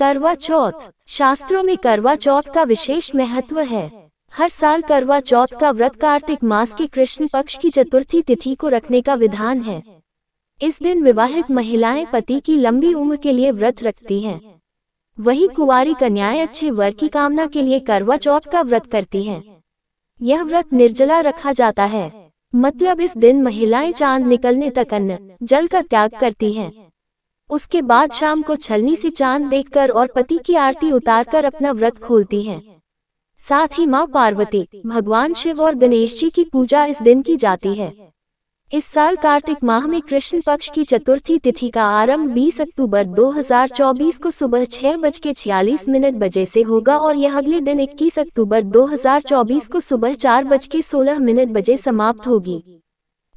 करवा चौथ। शास्त्रों में करवा चौथ का विशेष महत्व है। हर साल करवा चौथ का व्रत कार्तिक मास के कृष्ण पक्ष की चतुर्थी तिथि को रखने का विधान है। इस दिन विवाहित महिलाएं पति की लंबी उम्र के लिए व्रत रखती हैं। वहीं कुंवारी कन्याएं अच्छे वर की कामना के लिए करवा चौथ का व्रत करती हैं। यह व्रत निर्जला रखा जाता है, मतलब इस दिन महिलाएं चांद निकलने तक अन्न जल का त्याग करती हैं। उसके बाद शाम को छलनी से चांद देखकर और पति की आरती उतारकर अपना व्रत खोलती हैं। साथ ही मां पार्वती, भगवान शिव और गणेश जी की पूजा इस दिन की जाती है। इस साल कार्तिक माह में कृष्ण पक्ष की चतुर्थी तिथि का आरंभ 20 अक्टूबर 2024 को सुबह 6:46 बजे से होगा और यह अगले दिन 21 अक्टूबर 2024 को सुबह 4:16 बजे समाप्त होगी।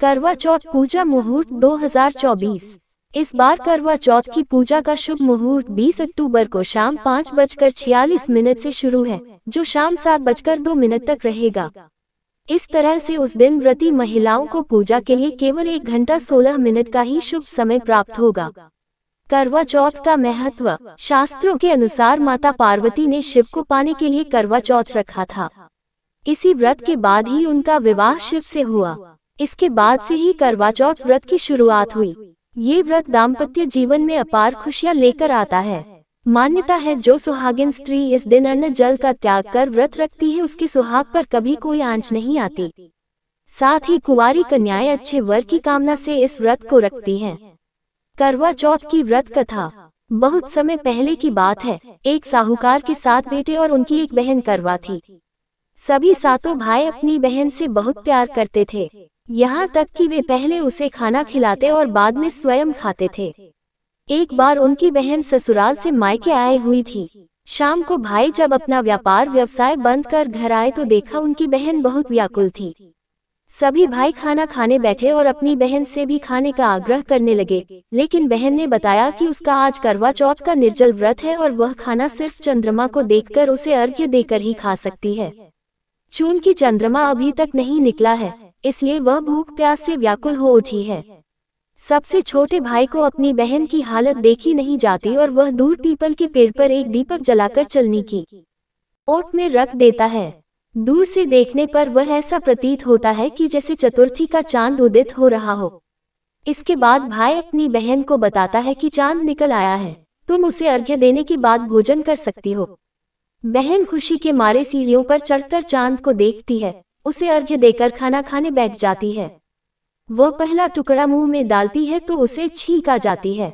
करवा चौथ पूजा मुहूर्त 2024। इस बार करवा चौथ की पूजा का शुभ मुहूर्त 20 अक्टूबर को शाम 5:46 से शुरू है, जो शाम 7:02 तक रहेगा। इस तरह से उस दिन व्रती महिलाओं को पूजा के लिए केवल 1 घंटा 16 मिनट का ही शुभ समय प्राप्त होगा। करवा चौथ का महत्व। शास्त्रों के अनुसार माता पार्वती ने शिव को पाने के लिए करवा चौथ रखा था। इसी व्रत के बाद ही उनका विवाह शिव से हुआ। इसके बाद से ही करवा चौथ व्रत की शुरुआत हुई। ये व्रत दाम्पत्य जीवन में अपार खुशियां लेकर आता है। मान्यता है जो सुहागिन स्त्री इस दिन अन्न जल का त्याग कर व्रत रखती है, उसके सुहाग पर कभी कोई आंच नहीं आती। साथ ही कुंवारी कन्याएं अच्छे वर की कामना से इस व्रत को रखती हैं। करवा चौथ की व्रत कथा। बहुत समय पहले की बात है, एक साहूकार के 7 बेटे और उनकी एक बहन करवा थी। सभी 7 भाई अपनी बहन से बहुत प्यार करते थे, यहाँ तक कि वे पहले उसे खाना खिलाते और बाद में स्वयं खाते थे। एक बार उनकी बहन ससुराल से मायके आई हुई थी। शाम को भाई जब अपना व्यापार व्यवसाय बंद कर घर आए तो देखा उनकी बहन बहुत व्याकुल थी। सभी भाई खाना खाने बैठे और अपनी बहन से भी खाने का आग्रह करने लगे, लेकिन बहन ने बताया कि उसका आज करवा चौथ का निर्जल व्रत है और वह खाना सिर्फ चंद्रमा को देखकर उसे अर्घ्य देकर ही खा सकती है। चूंकि चंद्रमा अभी तक नहीं निकला है, इसलिए वह भूख प्यास से व्याकुल हो उठी है। सबसे छोटे भाई को अपनी बहन की हालत देखी नहीं जाती और वह दूर पीपल के पेड़ पर एक दीपक जलाकर चलनी की ओट में रख देता है। दूर से देखने पर वह ऐसा प्रतीत होता है कि जैसे चतुर्थी का चांद उदित हो रहा हो। इसके बाद भाई अपनी बहन को बताता है कि चांद निकल आया है, तुम उसे अर्घ्य देने के बाद भोजन कर सकती हो। बहन खुशी के मारे सीढ़ियों पर चढ़कर चांद को देखती है, उसे अर्घ्य देकर खाना खाने बैठ जाती है। वह पहला टुकड़ा मुंह में डालती है तो उसे छींक आ जाती है।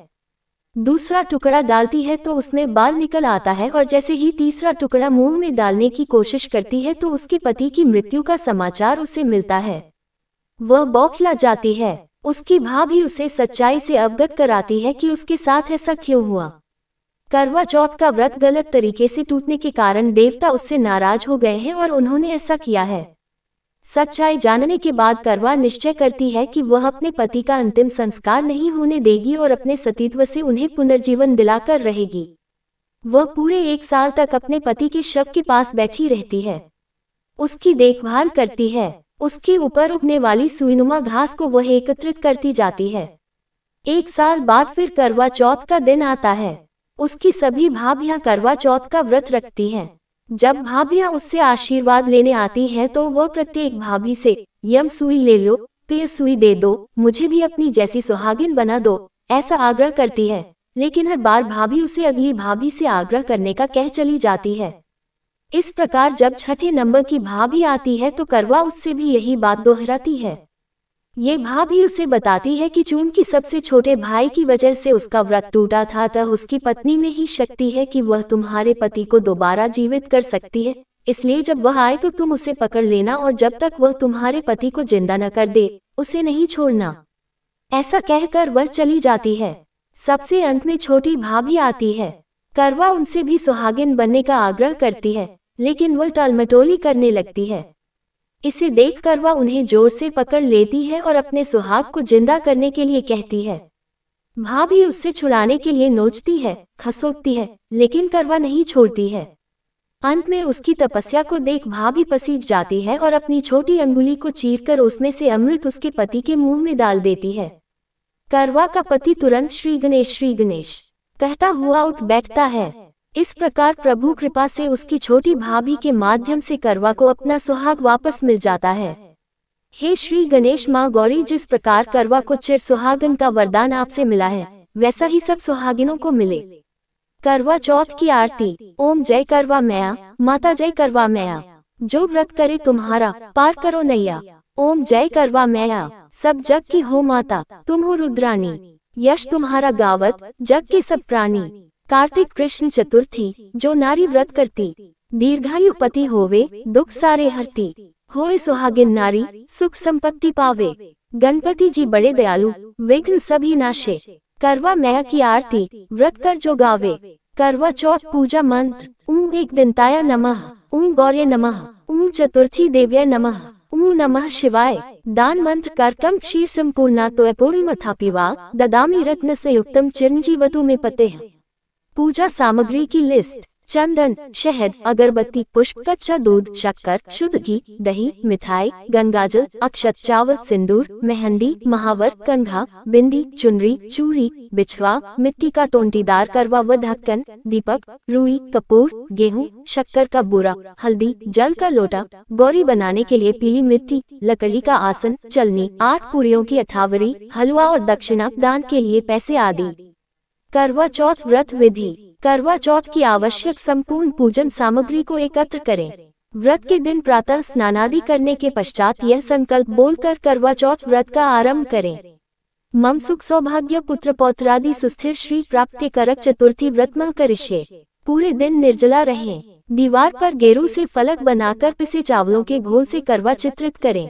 दूसरा टुकड़ा डालती है तो उसमें बाल निकल आता है और जैसे ही तीसरा टुकड़ा मुंह में डालने की कोशिश करती है तो उसके पति की मृत्यु का समाचार उसे मिलता है। वह बौखला जाती है। उसकी भाभी उसे सच्चाई से अवगत कराती है कि उसके साथ ऐसा क्यों हुआ। करवा चौथ का व्रत गलत तरीके से टूटने के कारण देवता उससे नाराज हो गए हैं और उन्होंने ऐसा किया है। सच्चाई जानने के बाद करवा निश्चय करती है कि वह अपने पति का अंतिम संस्कार नहीं होने देगी और अपने सतीत्व से उन्हें पुनर्जीवन दिलाकर रहेगी। वह पूरे 1 साल तक अपने पति के शव के पास बैठी रहती है, उसकी देखभाल करती है। उसके ऊपर उगने वाली सुईनुमा घास को वह एकत्रित करती जाती है। 1 साल बाद फिर करवा चौथ का दिन आता है। उसकी सभी भाभियां करवा चौथ का व्रत रखती हैं। जब भाभियां उससे आशीर्वाद लेने आती हैं तो वह प्रत्येक भाभी से यम सुई ले लो, पेय सुई दे दो, मुझे भी अपनी जैसी सुहागिन बना दो, ऐसा आग्रह करती है। लेकिन हर बार भाभी उसे अगली भाभी से आग्रह करने का कह चली जाती है। इस प्रकार जब छठे नंबर की भाभी आती है तो करवा उससे भी यही बात दोहराती है। ये भाभी उसे बताती है कि चूंकि सबसे छोटे भाई की वजह से उसका व्रत टूटा था, अतः उसकी पत्नी में ही शक्ति है कि वह तुम्हारे पति को दोबारा जीवित कर सकती है। इसलिए जब वह आए तो तुम उसे पकड़ लेना और जब तक वह तुम्हारे पति को जिंदा न कर दे, उसे नहीं छोड़ना। ऐसा कहकर वह चली जाती है। सबसे अंत में छोटी भाभी आती है। करवा उनसे भी सुहागिन बनने का आग्रह करती है, लेकिन वह टालमटोली करने लगती है। इसे देखकर वह उन्हें जोर से पकड़ लेती है और अपने सुहाग को जिंदा करने के लिए कहती है। भाभी उससे छुड़ाने के लिए नोचती है, खसोटती है, लेकिन करवा नहीं छोड़ती है। अंत में उसकी तपस्या को देख भाभी पसीज जाती है और अपनी छोटी अंगुली को चीरकर उसमें से अमृत उसके पति के मुंह में डाल देती है। करवा का पति तुरंत श्री गणेश कहता हुआ उठ बैठता है। इस प्रकार प्रभु कृपा से उसकी छोटी भाभी के माध्यम से करवा को अपना सुहाग वापस मिल जाता है। हे श्री गणेश माँ गौरी, जिस प्रकार करवा को चिर सुहागन का वरदान आपसे मिला है, वैसा ही सब सुहागिनों को मिले। करवा चौथ की आरती। ओम जय करवा मैया, माता जय करवा मैया, जो व्रत करे तुम्हारा पार करो नैया। ओम जय करवा मैया, सब जग की हो माता, तुम हो रुद्रानी, यश तुम्हारा गावत जग के सब प्राणी। कार्तिक कृष्ण चतुर्थी, जो नारी व्रत करती, दीर्घायु पति होवे, दुख सारे हरती। होए सुहागिन नारी, सुख संपत्ति पावे। गणपति जी बड़े दयालु, विघ्न सभी नाशे। करवा मैया की आरती, व्रत कर जो गावे। करवा चौथ पूजा मंत्र। ओम एक दंताय नमः, ओम गौर्य नमः, ओम चतुर्थी देव्य नमः, ओम नमः शिवाय। दान मंत्र कर्कम क्षीर संपूर्णा तो पूर्णमथा पिवा ददामि रत्न से युक्तम चिरंजीवतु में पते। पूजा सामग्री की लिस्ट। चंदन, शहद, अगरबत्ती, पुष्प, कच्चा दूध, शक्कर, शुद्ध घी, दही, मिठाई, गंगाजल, अक्षत, चावल, सिंदूर, मेहंदी, महावर, कंघा, बिंदी, चुनरी, चूड़ी, बिछवा, मिट्टी का टोंटीदार करवा व ढक्कन, दीपक, रुई, कपूर, गेहूं, शक्कर का बूरा, हल्दी, जल का लोटा, गौरी बनाने के लिए पीली मिट्टी, लकड़ी का आसन, चलनी, 8 पूरियों की अठावरी, हलवा और दक्षिणा, दान के लिए पैसे आदि। करवा चौथ व्रत विधि। करवा चौथ की आवश्यक संपूर्ण पूजन सामग्री को एकत्र करें। व्रत के दिन प्रातः स्नानादि करने के पश्चात यह संकल्प बोलकर करवा चौथ व्रत का आरंभ करें। मम सुख सौभाग्य पुत्र पौत्रादि सुस्थिर श्री प्राप्ति करक चतुर्थी व्रत में करिष्ये। पूरे दिन निर्जला रहें। दीवार पर गेरू से फलक बनाकर पिसे चावलों के घोल से करवा चित्रित करें।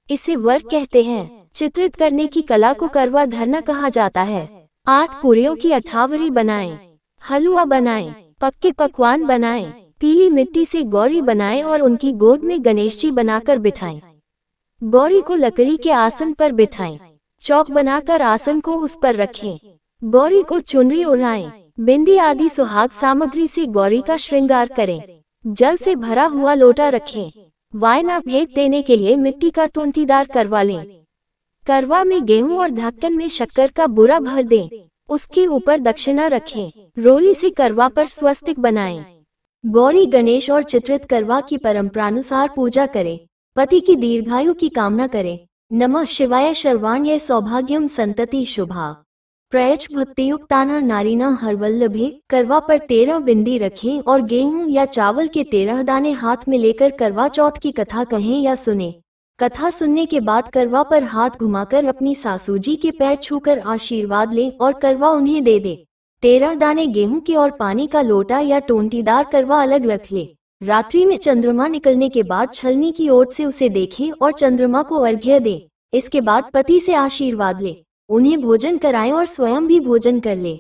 इसे वर्क कहते हैं। चित्रित करने की कला को करवा धरना कहा जाता है। 8 पूरियों की अठावरी बनाएं, हलवा बनाएं, पक्के पकवान बनाएं, पीली मिट्टी से गौरी बनाएं और उनकी गोद में गणेश जी बनाकर बिठाएं। गौरी को लकड़ी के आसन पर बिठाएं। चौक बनाकर आसन को उस पर रखें। गौरी को चुनरी ओढ़ाएं। बिंदी आदि सुहाग सामग्री से गौरी का श्रृंगार करें। जल से भरा हुआ लोटा रखें। वायना भेंट देने के लिए मिट्टी का टोंटीदार करवा लें। करवा में गेहूं और ढक्कन में शक्कर का बूरा भर दें। उसके ऊपर दक्षिणा रखें। रोली से करवा पर स्वस्तिक बनाएं। गौरी गणेश और चित्रित करवा की परंपरानुसार पूजा करें। पति की दीर्घायु की कामना करें। नमः शिवाय शर्वाण्य सौभाग्यम संतति शुभा। प्रयच भक्तियुक्ताना नारीना हरवल्लभे। करवा पर 13 बिंदी रखें और गेहूं या चावल के 13 दाने हाथ में लेकर करवा चौथ की कथा कहें या सुने। कथा सुनने के बाद करवा पर हाथ घुमाकर अपनी सासू जी के पैर छूकर आशीर्वाद लें और करवा उन्हें दे दे। 13 दाने गेहूं के और पानी का लोटा या टोंटीदार करवा अलग रख ले। रात्रि में चंद्रमा निकलने के बाद छलनी की ओर से उसे देखें और चंद्रमा को अर्घ्य दे। इसके बाद पति से आशीर्वाद ले, उन्हें भोजन कराएं और स्वयं भी भोजन कर ले।